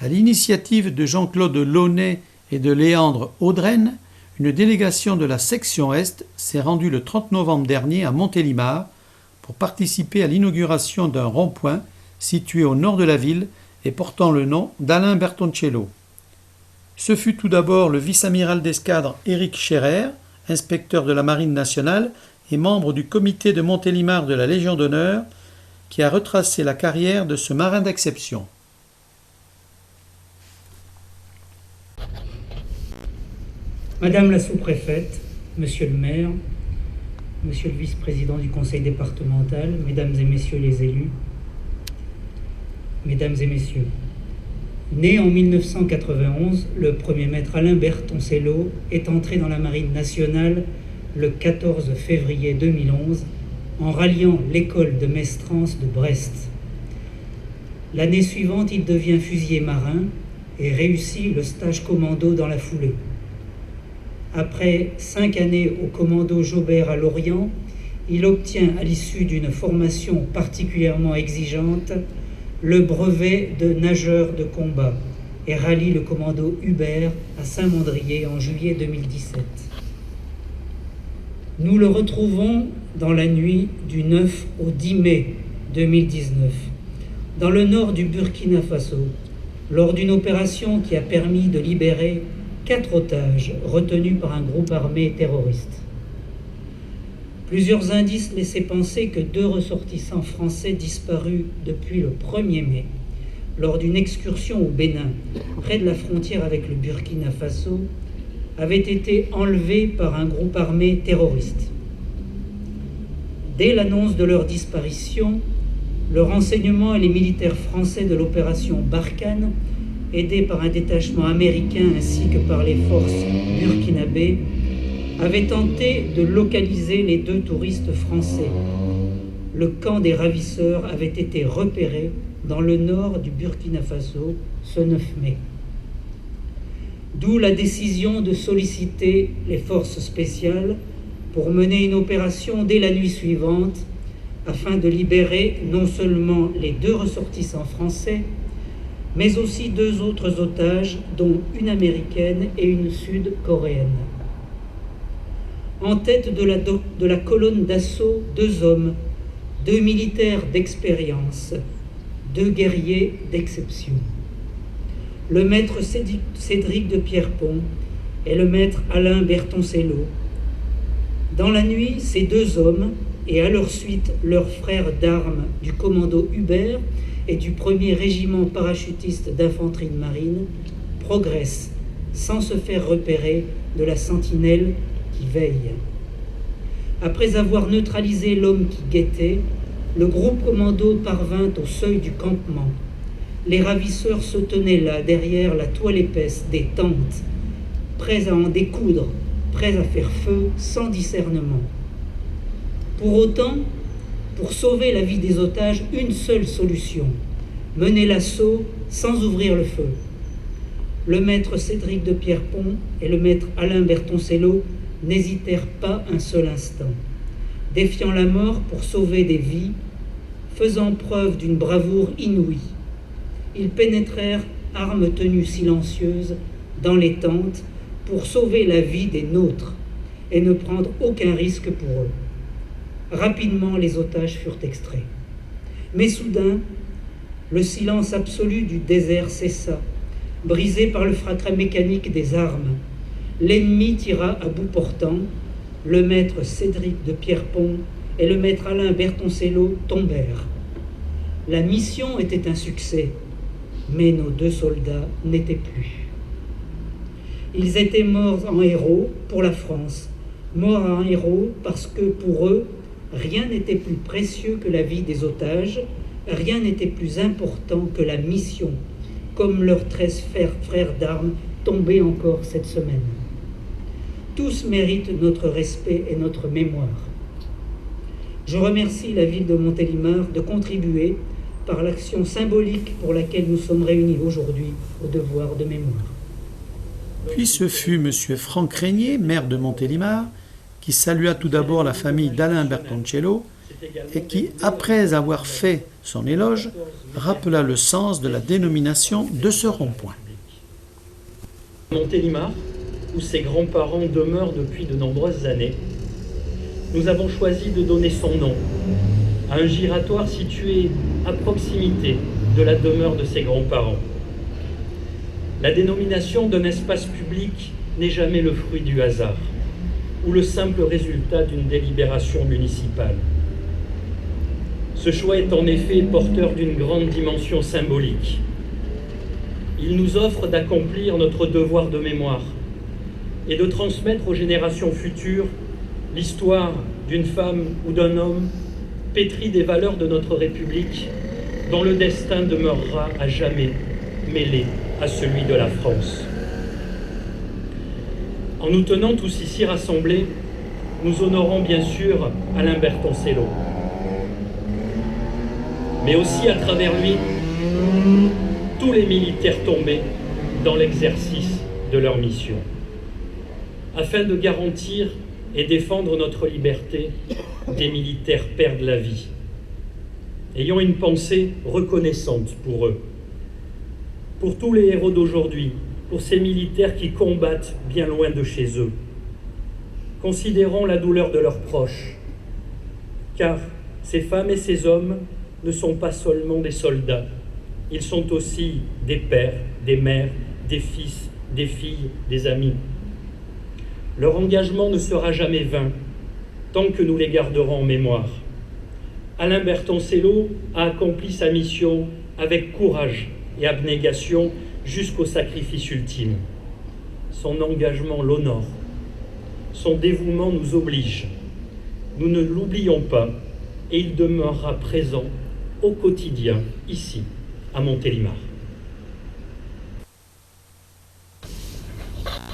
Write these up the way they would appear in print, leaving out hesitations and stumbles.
À l'initiative de Jean-Claude Launay et de Léandre Audrenne, une délégation de la section Est s'est rendue le 30 novembre dernier à Montélimar pour participer à l'inauguration d'un rond-point situé au nord de la ville et portant le nom d'Alain Bertoncello. Ce fut tout d'abord le vice-amiral d'escadre Éric Scherer, inspecteur de la Marine nationale et membre du comité de Montélimar de la Légion d'honneur, qui a retracé la carrière de ce marin d'exception. Madame la sous-préfète, monsieur le maire, monsieur le vice-président du conseil départemental, mesdames et messieurs les élus, mesdames et messieurs, né en 1991, le premier maître Alain Bertoncello est entré dans la marine nationale le 14 février 2011 en ralliant l'école de Mestrance de Brest. L'année suivante, il devient fusilier marin et réussit le stage commando dans la foulée. Après 5 années au commando Jaubert à Lorient, il obtient à l'issue d'une formation particulièrement exigeante le brevet de nageur de combat et rallie le commando Hubert à Saint-Mandrier en juillet 2017. Nous le retrouvons dans la nuit du 9 au 10 mai 2019, dans le nord du Burkina Faso, lors d'une opération qui a permis de libérer 4 otages retenus par un groupe armé terroriste. Plusieurs indices laissaient penser que 2 ressortissants français disparus depuis le 1er mai, lors d'une excursion au Bénin, près de la frontière avec le Burkina Faso, avaient été enlevés par un groupe armé terroriste. Dès l'annonce de leur disparition, le renseignement et les militaires français de l'opération Barkhane, aidés par un détachement américain ainsi que par les forces burkinabées, avaient tenté de localiser les 2 touristes français. Le camp des ravisseurs avait été repéré dans le nord du Burkina Faso ce 9 mai. D'où la décision de solliciter les forces spéciales pour mener une opération dès la nuit suivante afin de libérer non seulement les 2 ressortissants français, mais aussi 2 autres otages, dont une américaine et une sud-coréenne. En tête de la colonne d'assaut, 2 hommes, 2 militaires d'expérience, 2 guerriers d'exception. Le maître Cédric de Pierrepont et le maître Alain Bertoncello. Dans la nuit, ces 2 hommes, et à leur suite leurs frères d'armes du commando Hubert et du 1er régiment parachutiste d'infanterie de marine, progressent sans se faire repérer de la sentinelle qui veille. Après avoir neutralisé l'homme qui guettait, le groupe commando parvint au seuil du campement. Les ravisseurs se tenaient là, derrière la toile épaisse des tentes, prêts à en découdre, prêts à faire feu sans discernement. Pour autant, pour sauver la vie des otages, une seule solution: mener l'assaut sans ouvrir le feu. Le maître Cédric de Pierrepont et le maître Alain Bertoncello n'hésitèrent pas un seul instant. Défiant la mort pour sauver des vies, faisant preuve d'une bravoure inouïe, ils pénétrèrent, armes tenues silencieuses, dans les tentes pour sauver la vie des nôtres et ne prendre aucun risque pour eux. Rapidement, les otages furent extraits. Mais soudain, le silence absolu du désert cessa, brisé par le fracas mécanique des armes. L'ennemi tira à bout portant. Le maître Cédric de Pierrepont et le maître Alain Bertoncello tombèrent. La mission était un succès, mais nos 2 soldats n'étaient plus. Ils étaient morts en héros pour la France, morts en héros parce que pour eux, rien n'était plus précieux que la vie des otages, rien n'était plus important que la mission, comme leurs 13 frères d'armes tombés encore cette semaine. Tous méritent notre respect et notre mémoire. Je remercie la ville de Montélimar de contribuer, par l'action symbolique pour laquelle nous sommes réunis aujourd'hui, au devoir de mémoire. Puis ce fut M. Franck Régnier, maire de Montélimar, qui salua tout d'abord la famille d'Alain Bertoncello et qui, après avoir fait son éloge, rappela le sens de la dénomination de ce rond-point. Montélimar, où ses grands-parents demeurent depuis de nombreuses années, nous avons choisi de donner son nom à un giratoire situé à proximité de la demeure de ses grands-parents. La dénomination d'un espace public n'est jamais le fruit du hasard ou le simple résultat d'une délibération municipale. Ce choix est en effet porteur d'une grande dimension symbolique. Il nous offre d'accomplir notre devoir de mémoire et de transmettre aux générations futures l'histoire d'une femme ou d'un homme pétri des valeurs de notre République, dont le destin demeurera à jamais mêlé à celui de la France. En nous tenant tous ici rassemblés, nous honorons bien sûr Alain Bertoncello, mais aussi à travers lui tous les militaires tombés dans l'exercice de leur mission. Afin de garantir et défendre notre liberté, des militaires perdent la vie. Ayons une pensée reconnaissante pour eux, pour tous les héros d'aujourd'hui, pour ces militaires qui combattent bien loin de chez eux. Considérons la douleur de leurs proches, car ces femmes et ces hommes ne sont pas seulement des soldats, ils sont aussi des pères, des mères, des fils, des filles, des amis. Leur engagement ne sera jamais vain, tant que nous les garderons en mémoire. Alain Bertoncello a accompli sa mission avec courage et abnégation jusqu'au sacrifice ultime. Son engagement l'honore. Son dévouement nous oblige. Nous ne l'oublions pas et il demeurera présent au quotidien, ici, à Montélimar.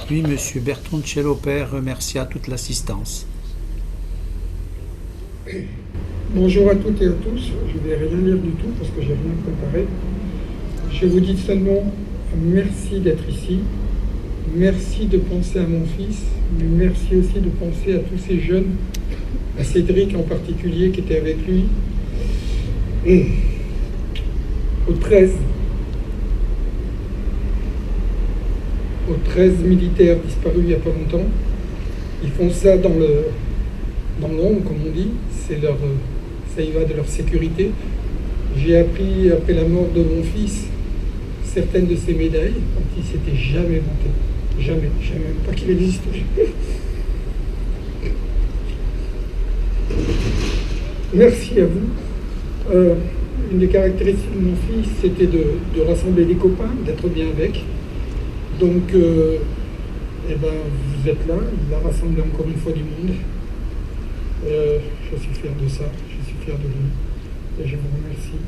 Puis M. Bertoncello père remercia toute l'assistance. Bonjour à toutes et à tous. Je ne vais rien lire du tout parce que j'ai rien préparé. Je vous dis seulement merci d'être ici. Merci de penser à mon fils, mais merci aussi de penser à tous ces jeunes, à Cédric en particulier qui était avec lui. Et aux 13 militaires disparus il n'y a pas longtemps. Ils font ça dans l'ombre, comme on dit. Ça y va de leur sécurité. J'ai appris, après la mort de mon fils, certaines de ces médailles, quand il s'était jamais monté. Jamais, je ne savais même pas qu'il existait. Merci à vous. Une des caractéristiques de mon fils, c'était de rassembler des copains, d'être bien avec. Donc, vous êtes là, il a rassemblé encore une fois du monde. Je suis fier de ça, je suis fier de lui. Et je vous remercie.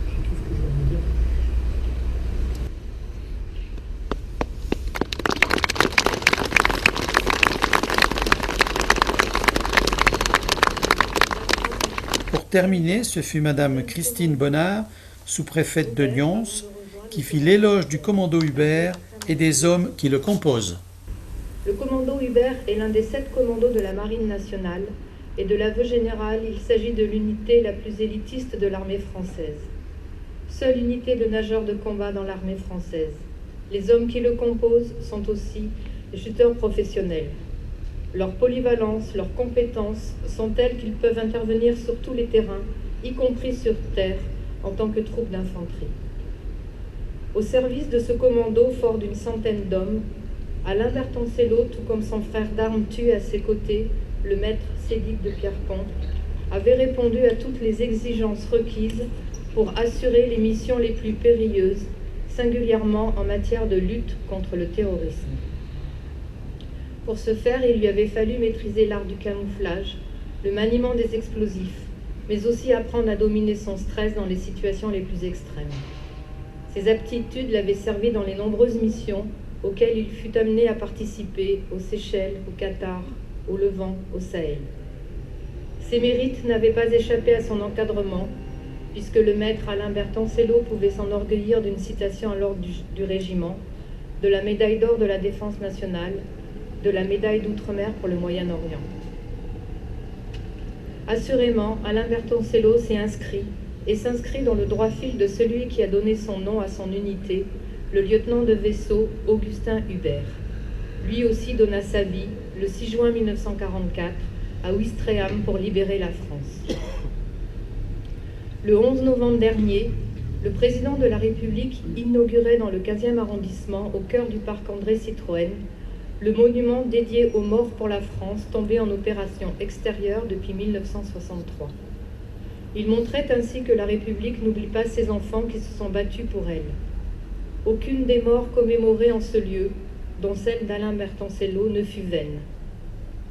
C'est tout ce que je veux vous dire. Pour terminer, ce fut Madame Christine Bonnard, sous-préfète de Lyons, qui fit l'éloge du commando Hubert et des hommes qui le composent. Le commando Hubert est l'un des 7 commandos de la Marine nationale et de l'aveu général, il s'agit de l'unité la plus élitiste de l'armée française. Seule unité de nageurs de combat dans l'armée française. Les hommes qui le composent sont aussi des chuteurs professionnels. Leur polyvalence, leurs compétences sont telles qu'ils peuvent intervenir sur tous les terrains, y compris sur terre, en tant que troupe d'infanterie. Au service de ce commando fort d'une centaine d'hommes, Alain Bertoncello, tout comme son frère d'armes tué à ses côtés, le maître Cédric de Pierrepont, avait répondu à toutes les exigences requises pour assurer les missions les plus périlleuses, singulièrement en matière de lutte contre le terrorisme. Pour ce faire, il lui avait fallu maîtriser l'art du camouflage, le maniement des explosifs, mais aussi apprendre à dominer son stress dans les situations les plus extrêmes. Ces aptitudes l'avaient servi dans les nombreuses missions auxquelles il fut amené à participer aux Seychelles, au Qatar, au Levant, au Sahel. Ces mérites n'avaient pas échappé à son encadrement, puisque le maître Alain Bertoncello pouvait s'enorgueillir d'une citation à l'ordre du régiment, de la médaille d'or de la défense nationale, de la médaille d'outre-mer pour le Moyen-Orient. Assurément, Alain Bertoncello s'est inscrit et s'inscrit dans le droit fil de celui qui a donné son nom à son unité, le lieutenant de vaisseau Augustin Hubert. Lui aussi donna sa vie, le 6 juin 1944, à Ouistreham pour libérer la France. Le 11 novembre dernier, le président de la République inaugurait dans le 15e arrondissement, au cœur du parc André Citroën, le monument dédié aux morts pour la France tombés en opération extérieure depuis 1963. Il montrait ainsi que la République n'oublie pas ses enfants qui se sont battus pour elle. Aucune des morts commémorées en ce lieu, dont celle d'Alain Bertoncello, ne fut vaine.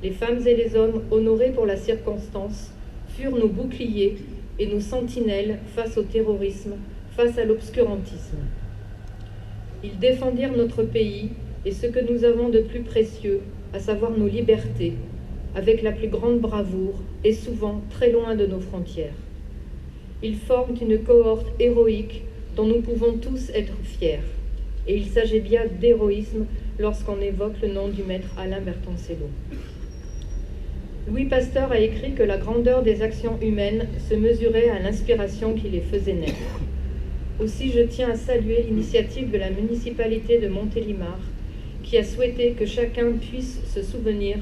Les femmes et les hommes honorés pour la circonstance furent nos boucliers et nos sentinelles face au terrorisme, face à l'obscurantisme. Ils défendirent notre pays et ce que nous avons de plus précieux, à savoir nos libertés, avec la plus grande bravoure et souvent très loin de nos frontières. Ils forment une cohorte héroïque dont nous pouvons tous être fiers. Et il s'agit bien d'héroïsme lorsqu'on évoque le nom du maître Alain Bertoncello. Louis Pasteur a écrit que la grandeur des actions humaines se mesurait à l'inspiration qui les faisait naître. Aussi, je tiens à saluer l'initiative de la municipalité de Montélimar, qui a souhaité que chacun puisse se souvenir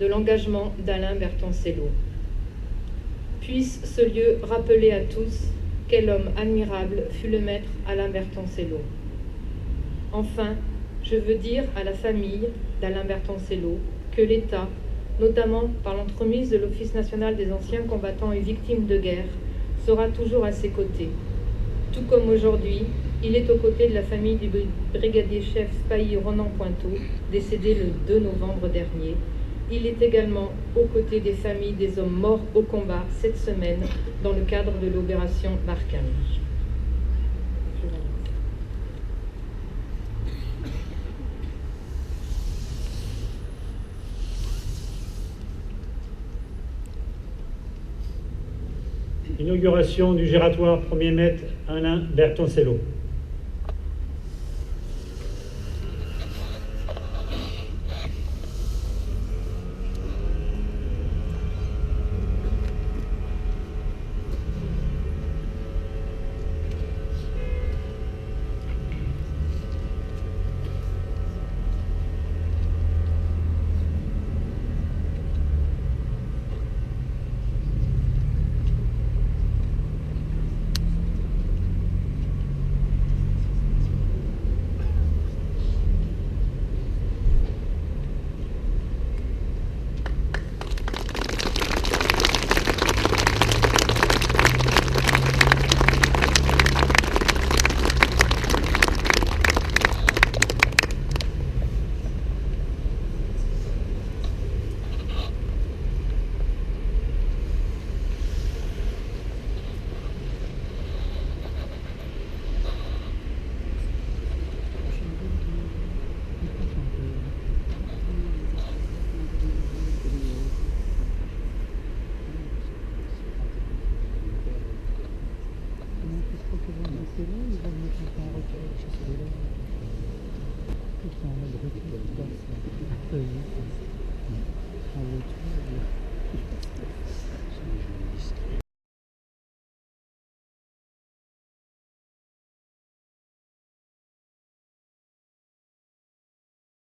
de l'engagement d'Alain Bertoncello. Puisse ce lieu rappeler à tous quel homme admirable fut le maître Alain Bertoncello. Enfin, je veux dire à la famille d'Alain Bertoncello que l'État, notamment par l'entremise de l'Office national des anciens combattants et victimes de guerre, sera toujours à ses côtés. Tout comme aujourd'hui, il est aux côtés de la famille du brigadier-chef Spahis Ronan Pointeau, décédé le 2 novembre dernier. Il est également aux côtés des familles des hommes morts au combat cette semaine dans le cadre de l'opération Barkhane. Inauguration du giratoire 1er maître Alain Bertoncello.